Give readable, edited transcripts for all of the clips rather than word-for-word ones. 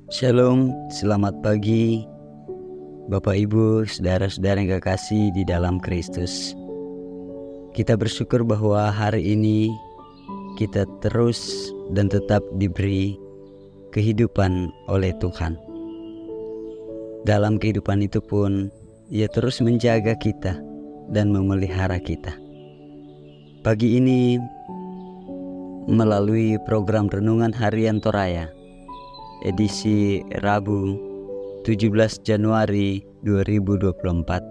Shalom, selamat pagi Bapak Ibu, saudara-saudara yang kekasih di dalam Kristus. Kita bersyukur bahwa hari ini kita terus dan tetap diberi kehidupan oleh Tuhan. Dalam kehidupan itu pun Ia terus menjaga kita dan memelihara kita. Pagi ini melalui program Renungan Harian Toraya edisi Rabu 17 Januari 2024,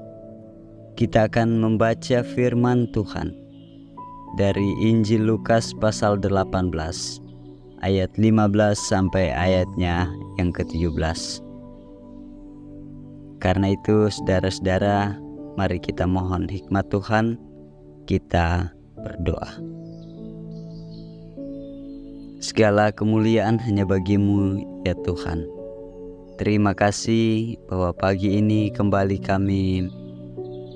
kita akan membaca firman Tuhan dari Injil Lukas pasal 18 ayat 15 sampai ayatnya yang ke-17. Karena itu saudara-saudara, mari kita mohon hikmat Tuhan, kita berdoa. Segala kemuliaan hanya bagi-Mu ya Tuhan. Terima kasih bahwa pagi ini kembali kami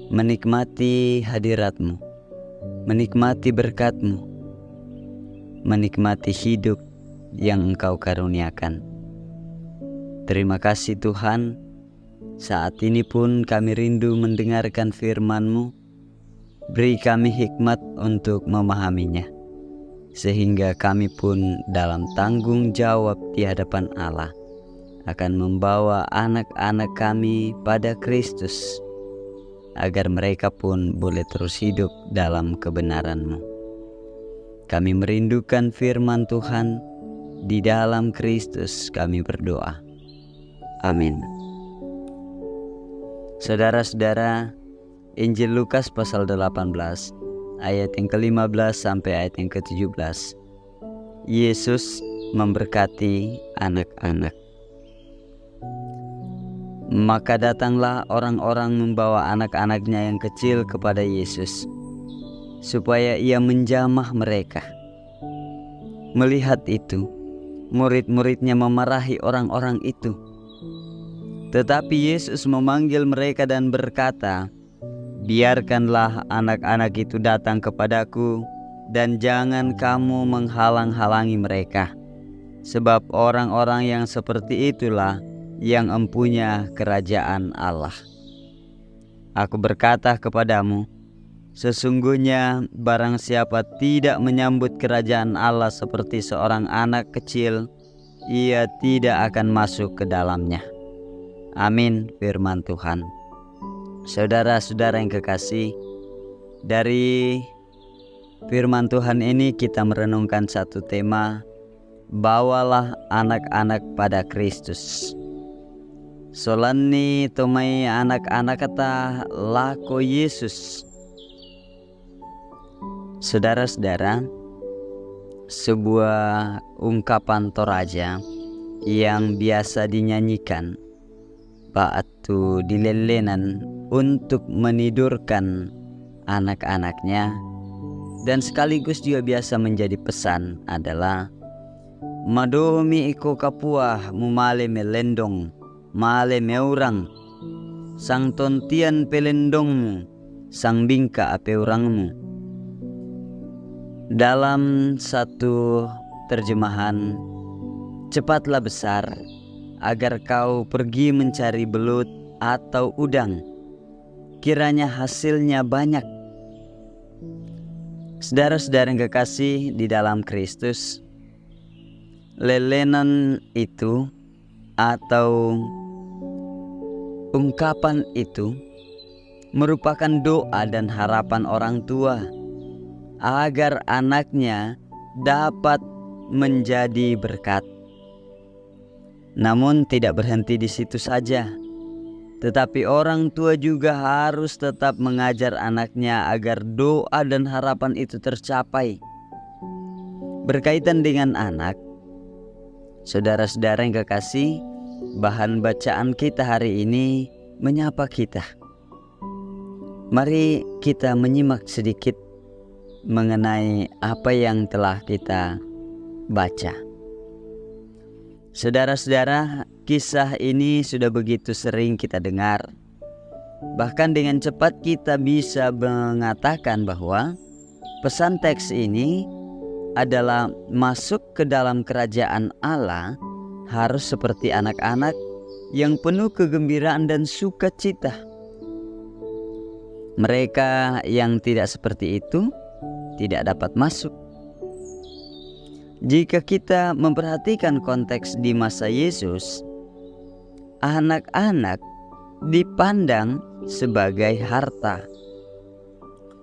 menikmati hadirat-Mu, menikmati berkat-Mu, menikmati hidup yang Engkau karuniakan. Terima kasih Tuhan, saat ini pun kami rindu mendengarkan firman-Mu. Beri kami hikmat untuk memahaminya, sehingga kami pun dalam tanggung jawab di hadapan Allah akan membawa anak-anak kami pada Kristus, agar mereka pun boleh terus hidup dalam kebenaran-Mu. Kami merindukan firman Tuhan, di dalam Kristus kami berdoa. Amin. Saudara-saudara, Injil Lukas pasal 18 ayat yang ke-15 sampai ayat yang ke-17. Yesus memberkati anak-anak. Maka datanglah orang-orang membawa anak-anaknya yang kecil kepada Yesus, supaya Ia menjamah mereka. Melihat itu, murid-muridnya memarahi orang-orang itu. Tetapi Yesus memanggil mereka dan berkata, "Biarkanlah anak-anak itu datang kepadaku, dan jangan kamu menghalang-halangi mereka, sebab orang-orang yang seperti itulah yang empunya kerajaan Allah. Aku berkata kepadamu, sesungguhnya barang siapa tidak menyambut kerajaan Allah seperti seorang anak kecil, ia tidak akan masuk ke dalamnya." Amin, firman Tuhan. Saudara-saudara yang kekasih, dari firman Tuhan ini kita merenungkan satu tema, bawalah anak-anak pada Kristus. Solani tomai anak-anak kata lako Yesus. Saudara-saudara, sebuah ungkapan Toraja yang biasa dinyanyikan ba'atu dilelenan untuk menidurkan anak-anaknya, dan sekaligus juga biasa menjadi pesan adalah madomi iko kapuah mumale melendong male meurang sang tontian pelendongmu sang bingka ape urangmu. Dalam satu terjemahan, cepatlah besar agar kau pergi mencari belut atau udang, kiranya hasilnya banyak. Saudara-saudara yang kekasih di dalam Kristus, lelenan itu atau ungkapan itu merupakan doa dan harapan orang tua agar anaknya dapat menjadi berkat. Namun tidak berhenti di situ saja, tetapi orang tua juga harus tetap mengajar anaknya agar doa dan harapan itu tercapai. Berkaitan dengan anak, saudara-saudara yang kekasih, bahan bacaan kita hari ini menyapa kita. Mari kita menyimak sedikit mengenai apa yang telah kita baca. Saudara-saudara, kisah ini sudah begitu sering kita dengar. Bahkan dengan cepat kita bisa mengatakan bahwa pesan teks ini adalah masuk ke dalam kerajaan Allah harus seperti anak-anak yang penuh kegembiraan dan sukacita. Mereka yang tidak seperti itu tidak dapat masuk. Jika kita memperhatikan konteks di masa Yesus, anak-anak dipandang sebagai harta,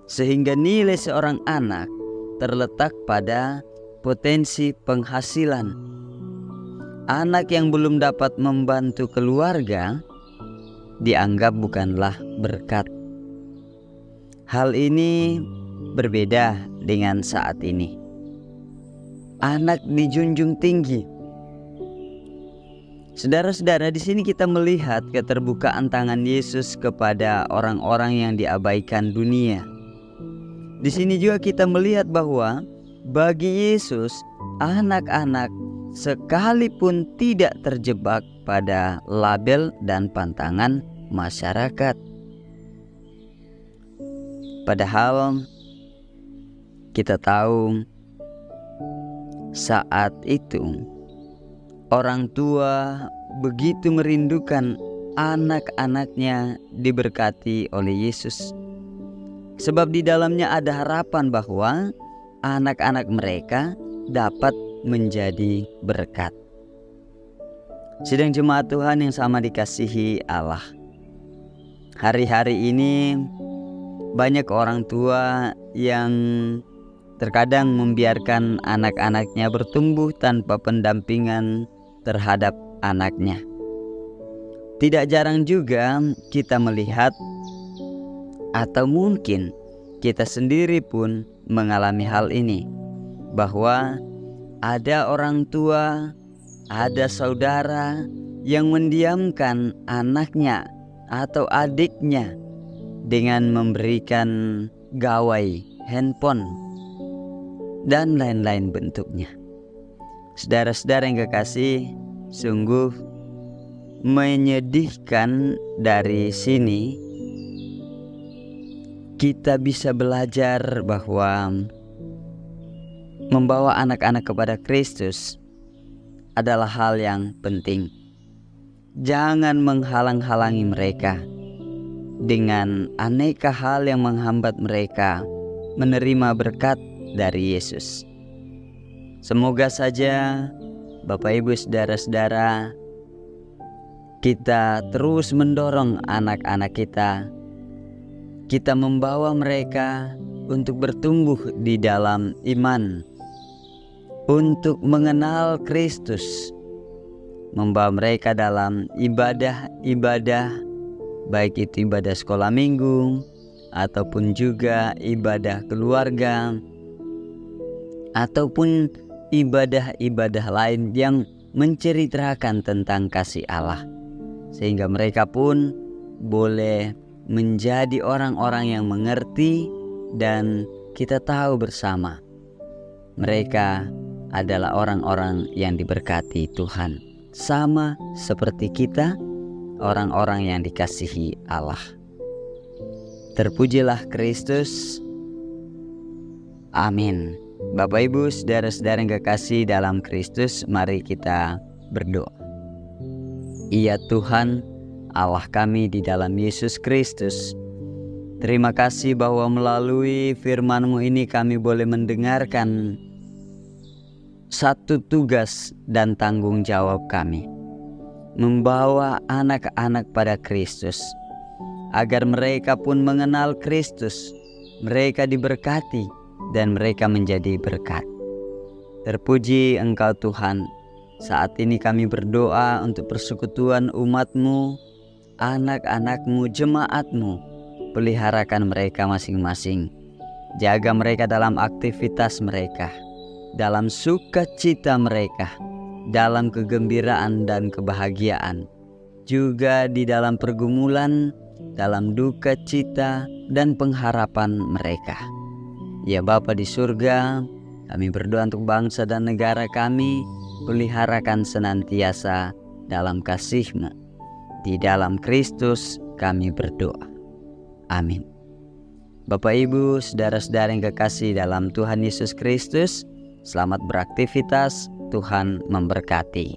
sehingga nilai seorang anak terletak pada potensi penghasilan. Anak yang belum dapat membantu keluarga dianggap bukanlah berkat. Hal ini berbeda dengan saat ini. Anak dijunjung tinggi. Saudara-saudara, di sini kita melihat keterbukaan tangan Yesus kepada orang-orang yang diabaikan dunia. Di sini juga kita melihat bahwa bagi Yesus, anak-anak sekalipun tidak terjebak pada label dan pantangan masyarakat. Padahal kita tahu saat itu orang tua begitu merindukan anak-anaknya diberkati oleh Yesus. Sebab di dalamnya ada harapan bahwa anak-anak mereka dapat menjadi berkat. Sidang jemaat Tuhan yang sama dikasihi Allah, hari-hari ini banyak orang tua yang terkadang membiarkan anak-anaknya bertumbuh tanpa pendampingan terhadap anaknya. Tidak jarang juga kita melihat, atau mungkin kita sendiri pun mengalami hal ini, bahwa ada orang tua, ada saudara yang mendiamkan anaknya atau adiknya dengan memberikan gawai, handphone, dan lain-lain bentuknya. Saudara-saudara yang kekasih, sungguh menyedihkan. Dari sini kita bisa belajar bahwa membawa anak-anak kepada Kristus adalah hal yang penting. Jangan menghalang-halangi mereka dengan aneka hal yang menghambat mereka menerima berkat dari Yesus. Semoga saja Bapak Ibu saudara-saudara, kita terus mendorong anak-anak kita membawa mereka untuk bertumbuh di dalam iman, untuk mengenal Kristus, membawa mereka dalam ibadah-ibadah, baik itu ibadah sekolah minggu ataupun juga ibadah keluarga ataupun ibadah-ibadah lain yang menceritakan tentang kasih Allah, sehingga mereka pun boleh menjadi orang-orang yang mengerti, dan kita tahu bersama mereka adalah orang-orang yang diberkati Tuhan, sama seperti kita, orang-orang yang dikasihi Allah. Terpujilah Kristus. Amin. Bapak Ibu saudara-saudara yang kekasih dalam Kristus, mari kita berdoa. Ya Tuhan, Allah kami di dalam Yesus Kristus, terima kasih bahwa melalui firman-Mu ini kami boleh mendengarkan satu tugas dan tanggung jawab kami, membawa anak-anak pada Kristus, agar mereka pun mengenal Kristus, mereka diberkati, dan mereka menjadi berkat. Terpuji Engkau Tuhan. Saat ini kami berdoa untuk persekutuan umat-Mu, anak-anak-Mu, jemaat-Mu. Peliharakan mereka masing-masing. Jaga mereka dalam aktivitas mereka, dalam sukacita mereka, dalam kegembiraan dan kebahagiaan, juga di dalam pergumulan, dalam duka cita dan pengharapan mereka. Ya Bapa di surga, kami berdoa untuk bangsa dan negara kami, peliharakan senantiasa dalam kasih-Mu. Di dalam Kristus kami berdoa. Amin. Bapak Ibu, saudara-saudara yang kekasih dalam Tuhan Yesus Kristus, selamat beraktivitas, Tuhan memberkati.